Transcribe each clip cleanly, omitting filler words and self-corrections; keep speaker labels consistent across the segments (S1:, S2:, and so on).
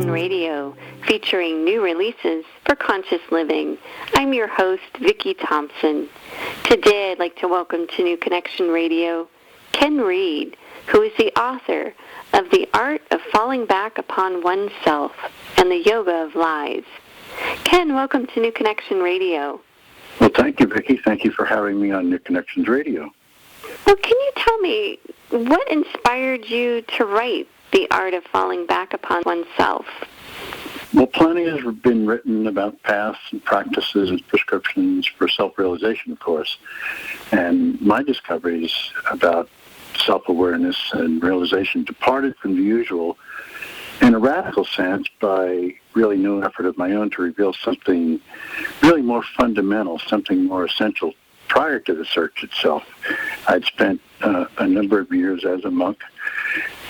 S1: Connection Radio, featuring new releases for conscious living. I'm your host, Vicky Thompson. Today I'd like to welcome to New Connection Radio Ken Reed, who is the author of The Art of Falling Back Upon Oneself and the Yoga of Lies. Ken, welcome to New Connection Radio.
S2: Well, thank you, Vicky. Thank you for having me on New Connections Radio.
S1: Well, can you tell me what inspired you to write The Art of Falling Back Upon Oneself?
S2: Well, plenty has been written about paths and practices and prescriptions for self-realization, of course. And my discoveries about self-awareness and realization departed from the usual in a radical sense by really no effort of my own to reveal something really more fundamental, something more essential prior to the search itself. I'd spent a number of years as a monk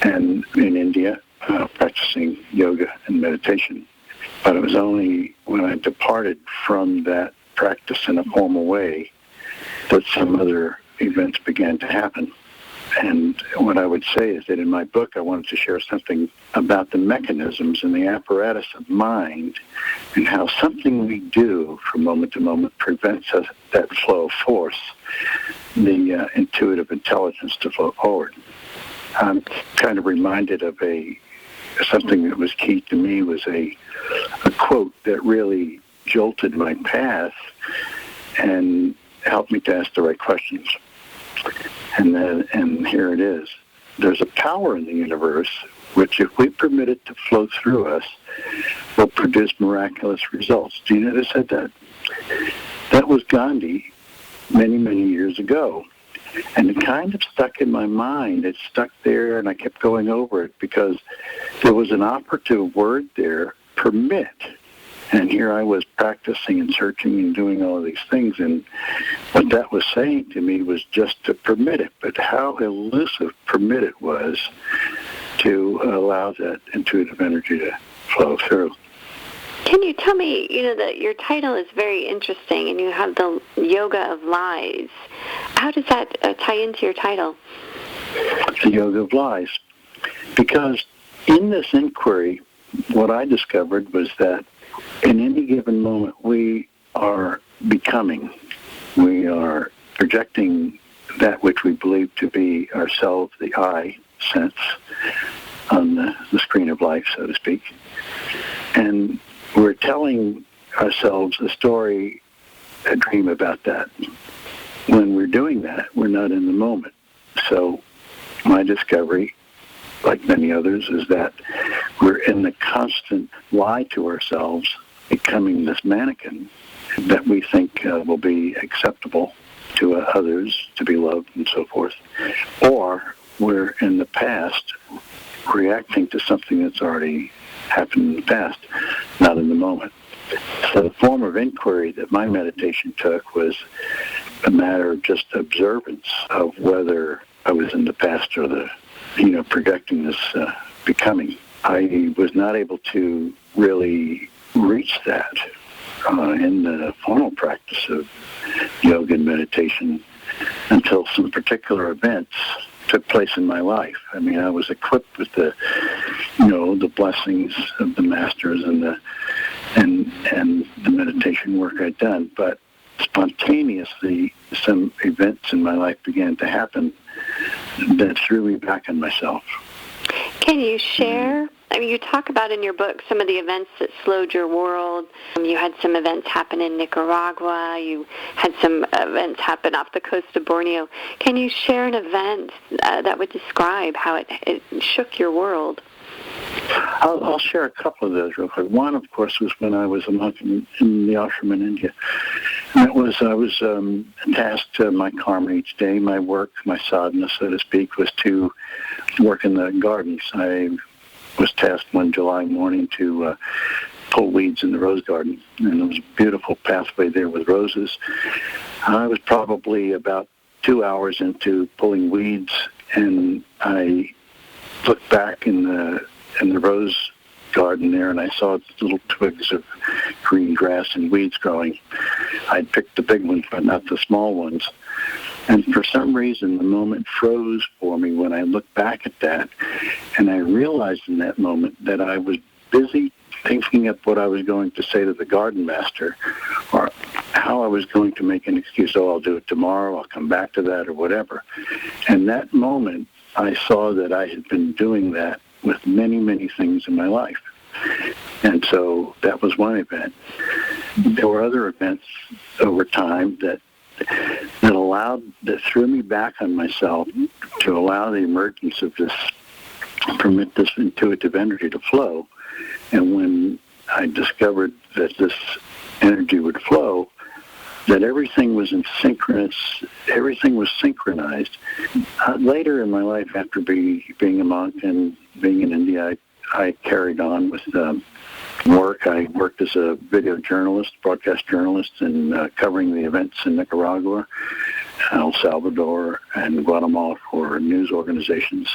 S2: and in India practicing yoga and meditation. But it was only when I departed from that practice in a formal way that some other events began to happen. And what I would say is that in my book, I wanted to share something about the mechanisms and the apparatus of mind and how something we do from moment to moment prevents us, that flow of force, the intuitive intelligence to flow forward. I'm kind of reminded of something that was key to me was a quote that really jolted my path and helped me to ask the right questions. And here it is. There's a power in the universe which, if we permit it to flow through us, will produce miraculous results. Do you know who said that? That was Gandhi many, many years ago. And it kind of stuck in my mind. It stuck there, and I kept going over it because there was an operative word there, permit. And here I was practicing and searching and doing all of these things, and what that was saying to me was just to permit it, but how elusive permit it was to allow that intuitive energy to flow through.
S1: Can you tell me, that your title is very interesting, and you have the Yoga of Lies. How does that tie into your title?
S2: The Yoga of Lies. Because in this inquiry, what I discovered was that in any given moment, we are becoming. We are projecting that which we believe to be ourselves, the I sense, on the screen of life, so to speak. And we're telling ourselves a story, a dream about that. When we're doing that, we're not in the moment. So my discovery, like many others, is that we're in the constant lie to ourselves, becoming this mannequin that we think will be acceptable to others, to be loved, and so forth. Or we're in the past reacting to something that's already happened in the past, not in the moment. So the form of inquiry that my meditation took was a matter of just observance of whether I was in the past or projecting this becoming. I was not able to really reach that in the formal practice of yoga and meditation until some particular events took place in my life. I mean, I was equipped with the blessings of the masters and the meditation work I'd done, but spontaneously some events in my life began to happen that threw me back on myself.
S1: Can you share? I mean, you talk about in your book some of the events that slowed your world. You had some events happen in Nicaragua. You had some events happen off the coast of Borneo. Can you share an event that would describe how it shook your world?
S2: I'll share a couple of those real quick. One, of course, was when I was a monk in the ashram in India. And I was tasked my karma each day. My work, my sadhana, so to speak, was to work in the gardens. I was tasked one July morning to pull weeds in the rose garden, and there was a beautiful pathway there with roses. I was probably about 2 hours into pulling weeds, and I looked back in the rose garden there, and I saw little twigs of green grass and weeds growing. I'd picked the big ones, but not the small ones. And for some reason, the moment froze for me when I looked back at that, and I realized in that moment that I was busy thinking up what I was going to say to the garden master, or how I was going to make an excuse. Oh, I'll do it tomorrow, I'll come back to that, or whatever. And that moment, I saw that I had been doing that with many, many things in my life. And so that was one event. There were other events over time that threw me back on myself to allow the emergence of this, permit this intuitive energy to flow. And when I discovered that this energy would flow, that everything was everything was synchronized. Later in my life, after being a monk and being in India, I carried on with work. I worked as a video journalist, broadcast journalist, and covering the events in Nicaragua, El Salvador, and Guatemala for news organizations.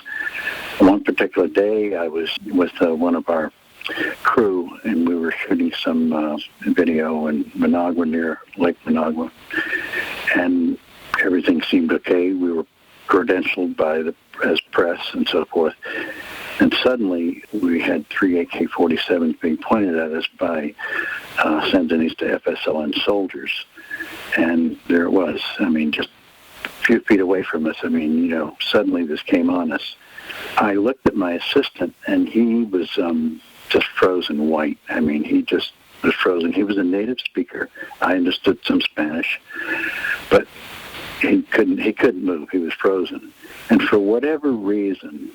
S2: One particular day, I was with one of our crew, and we were shooting some video in Managua, near Lake Managua, and everything seemed okay. We were credentialed as press and so forth. And suddenly, we had 3 AK-47s being pointed at us by Sandinista FSLN soldiers. And there it was. I mean, just a few feet away from us. I mean, suddenly this came on us. I looked at my assistant, and he was just frozen white. I mean, he just was frozen. He was a native speaker. I understood some Spanish, but he couldn't move. He was frozen. And for whatever reason,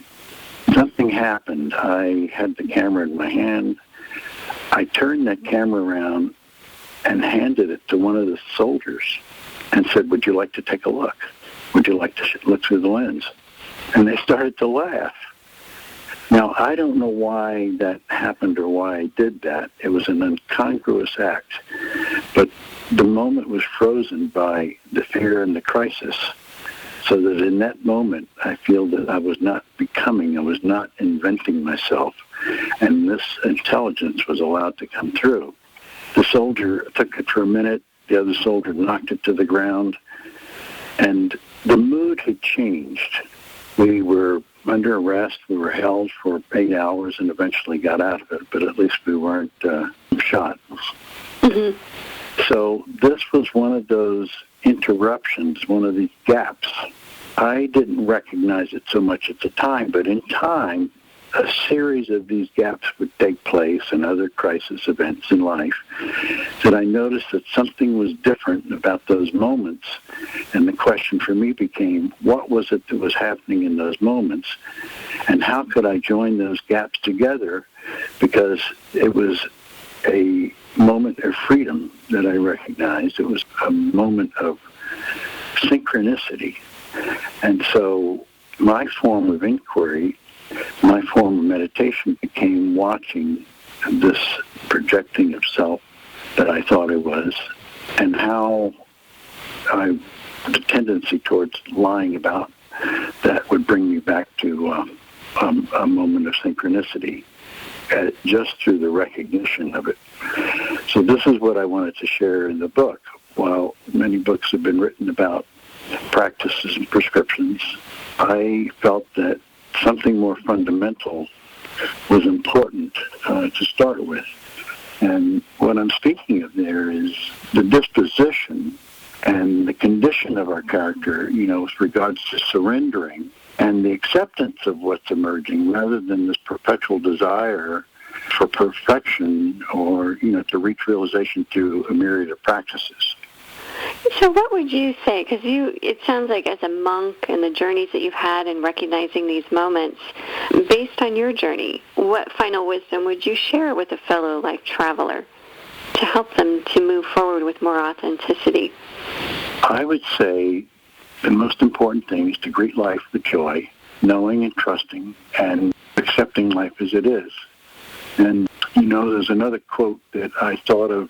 S2: something happened. I had the camera in my hand. I turned that camera around and handed it to one of the soldiers and said, "Would you like to take a look? Would you like to look through the lens?" And they started to laugh. Now, I don't know why that happened or why I did that. It was an incongruous act. But the moment was frozen by the fear and the crisis. So that in that moment, I feel that I was not becoming, I was not inventing myself. And this intelligence was allowed to come through. The soldier took it for a minute. The other soldier knocked it to the ground. And the mood had changed. We were under arrest. We were held for 8 hours and eventually got out of it, but at least we weren't shot. Mm-hmm. So this was one of those interruptions, one of these gaps. I didn't recognize it so much at the time, but in time, a series of these gaps would take place and other crisis events in life that I noticed that something was different about those moments. And the question for me became, what was it that was happening in those moments? And how could I join those gaps together? Because it was a moment of freedom that I recognized. It was a moment of synchronicity. And so my form of inquiry, my form of meditation became watching this projecting of self that I thought it was, and how the tendency towards lying about that would bring me back to a moment of synchronicity just through the recognition of it. So this is what I wanted to share in the book. While many books have been written about practices and prescriptions, I felt that something more fundamental was important to start with. And what I'm speaking of there is the disposition and the condition of our character, with regards to surrendering and the acceptance of what's emerging rather than this perpetual desire for perfection or, to reach realization through a myriad of practices.
S1: So what would you say, because it sounds like as a monk and the journeys that you've had in recognizing these moments, based on your journey, what final wisdom would you share with a fellow life traveler to help them to move forward with more authenticity?
S2: I would say the most important thing is to greet life with joy, knowing and trusting and accepting life as it is. And, there's another quote that I thought of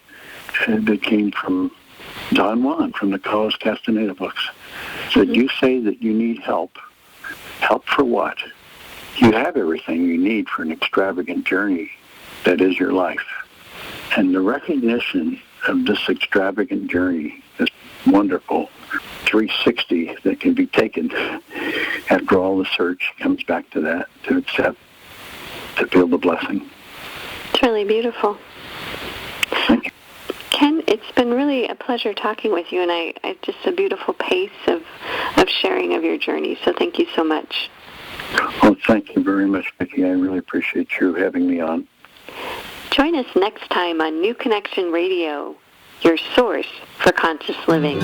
S2: that came from Don Juan from the Carlos Castaneda books. Said, you say that you need help. Help for what? You have everything you need for an extravagant journey that is your life. And the recognition of this extravagant journey, this wonderful 360 that can be taken after all the search, comes back to that, to accept, to feel the blessing.
S1: It's really beautiful.
S2: Thank you.
S1: Ken, it's been really a pleasure talking with you, and I just a beautiful pace of sharing of your journey. So thank you so much.
S2: Well, thank you very much, Vicki. I really appreciate you having me on.
S1: Join us next time on New Connection Radio, your source for conscious living.